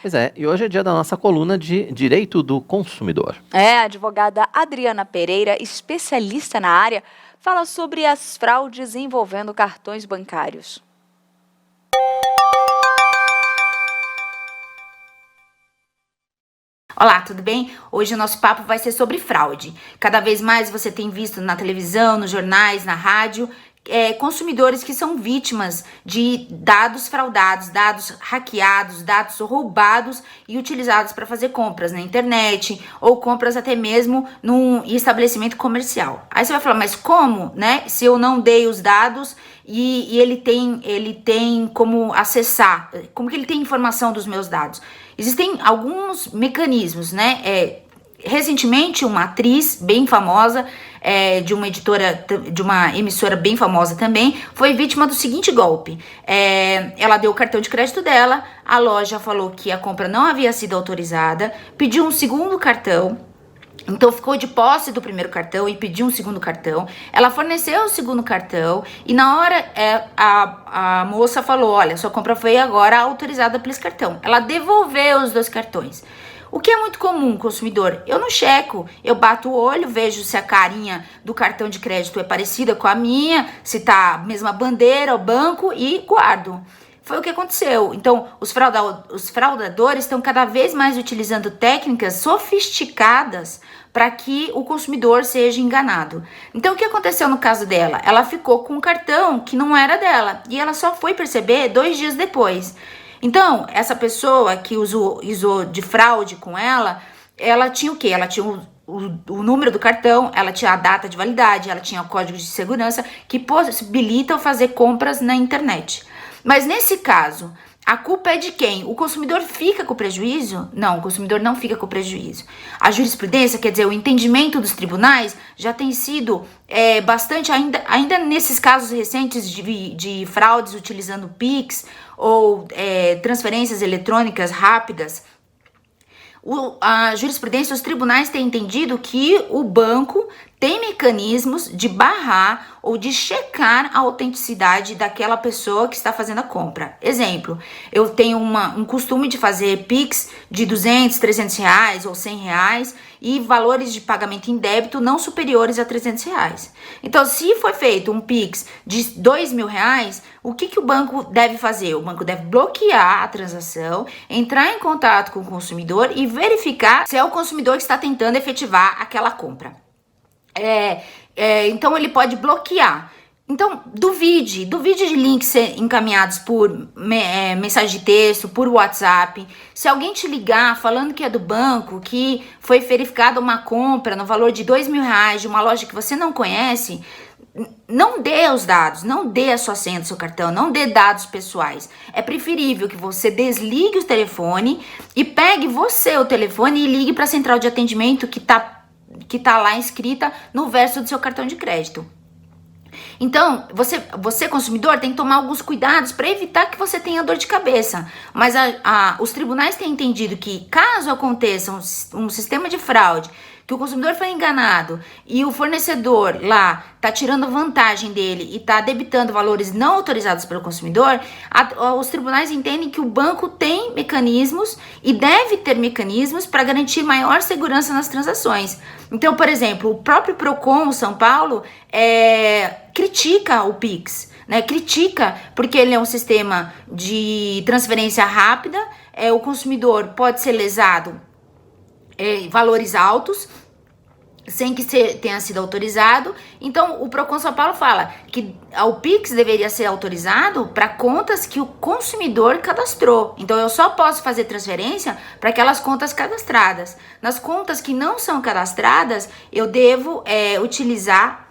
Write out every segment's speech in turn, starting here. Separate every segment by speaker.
Speaker 1: Pois é, e hoje é dia da nossa coluna de Direito do Consumidor.
Speaker 2: A advogada Adriana Pereira, especialista na área, fala sobre as fraudes envolvendo cartões bancários.
Speaker 3: Olá, tudo bem? Hoje o nosso papo vai ser sobre fraude. Cada vez mais você tem visto na televisão, nos jornais, na rádio, consumidores que são vítimas de dados fraudados, dados hackeados, dados roubados e utilizados para fazer compras na internet ou compras até mesmo num estabelecimento comercial. Aí você vai falar, mas como, né? Se eu não dei os dados e ele tem como acessar, como que ele tem informação dos meus dados? Existem alguns mecanismos, né? Recentemente, uma atriz bem famosa, de uma emissora bem famosa também, foi vítima do seguinte golpe. Ela deu o cartão de crédito dela, a loja falou que a compra não havia sido autorizada, pediu um segundo cartão, então ficou de posse do primeiro cartão e pediu um segundo cartão. Ela forneceu o segundo cartão e na hora a moça falou, olha, sua compra foi agora autorizada por esse cartão. Ela devolveu os dois cartões. O que é muito comum, consumidor, eu não checo, eu bato o olho, vejo se a carinha do cartão de crédito é parecida com a minha, se tá a mesma bandeira, o banco e guardo. Foi o que aconteceu. Então, os fraudadores estão cada vez mais utilizando técnicas sofisticadas para que o consumidor seja enganado. Então, o que aconteceu no caso dela? Ela ficou com um cartão que não era dela e ela só foi perceber 2 dias depois. Então, essa pessoa que usou de fraude com ela tinha o quê? Ela tinha o número do cartão, ela tinha a data de validade, ela tinha o código de segurança que possibilitam fazer compras na internet. Mas nesse caso, a culpa é de quem? O consumidor fica com prejuízo? Não, o consumidor não fica com prejuízo. A jurisprudência, quer dizer, o entendimento dos tribunais já tem sido bastante, ainda nesses casos recentes de fraudes utilizando Pix ou transferências eletrônicas rápidas, a jurisprudência, os tribunais têm entendido que o banco tem mecanismos de barrar ou de checar a autenticidade daquela pessoa que está fazendo a compra. Exemplo, eu tenho um costume de fazer Pix de 200, 300 reais ou 100 reais e valores de pagamento em débito não superiores a 300 reais. Então, se foi feito um Pix de 2.000 reais, o que o banco deve fazer? O banco deve bloquear a transação, entrar em contato com o consumidor e verificar se é o consumidor que está tentando efetivar aquela compra. Então ele pode bloquear. Então duvide de links encaminhados por mensagem de texto, por WhatsApp. Se alguém te ligar falando que é do banco, que foi verificada uma compra no valor de 2.000 reais de uma loja que você não conhece, não dê os dados, não dê a sua senha do seu cartão, não dê dados pessoais. É preferível que você desligue o telefone e pegue o telefone e ligue para a central de atendimento que tá lá inscrita no verso do seu cartão de crédito. Então, você consumidor tem que tomar alguns cuidados para evitar que você tenha dor de cabeça. Mas os tribunais têm entendido que caso aconteça um sistema de fraude, que o consumidor foi enganado e o fornecedor lá tá tirando vantagem dele e tá debitando valores não autorizados pelo consumidor, os tribunais entendem que o banco tem mecanismos e deve ter mecanismos para garantir maior segurança nas transações. Então, por exemplo, o próprio Procon São Paulo critica o Pix, né? Critica porque ele é um sistema de transferência rápida, o consumidor pode ser lesado valores altos, sem que tenha sido autorizado. Então, o Procon São Paulo fala que o Pix deveria ser autorizado para contas que o consumidor cadastrou. Então, eu só posso fazer transferência para aquelas contas cadastradas. Nas contas que não são cadastradas, eu devo utilizar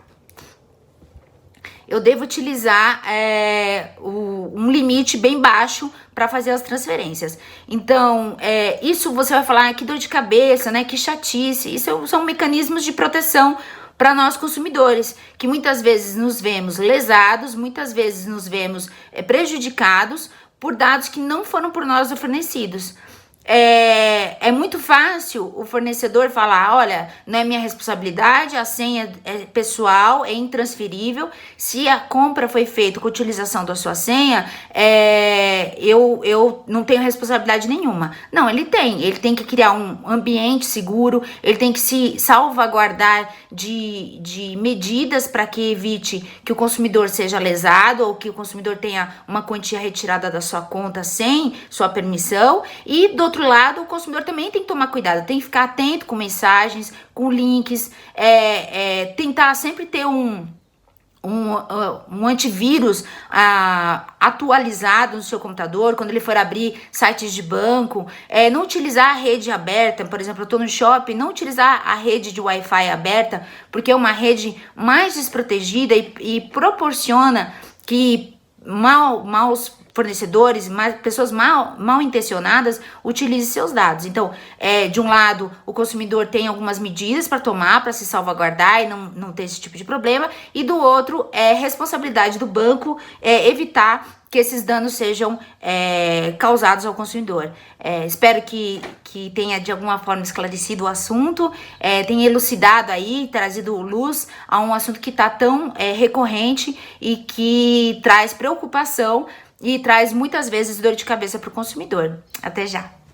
Speaker 3: um limite bem baixo para fazer as transferências. Então, isso você vai falar, que dor de cabeça, né? Que chatice. Isso são mecanismos de proteção para nós consumidores, que muitas vezes nos vemos lesados, muitas vezes nos vemos prejudicados por dados que não foram por nós fornecidos. é muito fácil o fornecedor falar, olha, não é minha responsabilidade, a senha é pessoal, é intransferível, se a compra foi feita com utilização da sua senha, eu não tenho responsabilidade nenhuma. Não, ele tem que criar um ambiente seguro, ele tem que se salvaguardar de medidas para que evite que o consumidor seja lesado ou que o consumidor tenha uma quantia retirada da sua conta sem sua permissão. E do outro lado, o consumidor também tem que tomar cuidado, tem que ficar atento com mensagens, com links, tentar sempre ter um antivírus atualizado no seu computador, quando ele for abrir sites de banco, não utilizar a rede aberta, por exemplo, eu estou no shopping, não utilizar a rede de Wi-Fi aberta, porque é uma rede mais desprotegida e proporciona que maus fornecedores, pessoas mal intencionadas utilizem seus dados. Então, de um lado, o consumidor tem algumas medidas para tomar, para se salvaguardar e não ter esse tipo de problema, e do outro, é responsabilidade do banco evitar que esses danos sejam causados ao consumidor. Espero que tenha de alguma forma esclarecido o assunto, tenha elucidado aí, trazido luz a um assunto que está tão recorrente e que traz preocupação e traz muitas vezes dor de cabeça para o consumidor. Até já!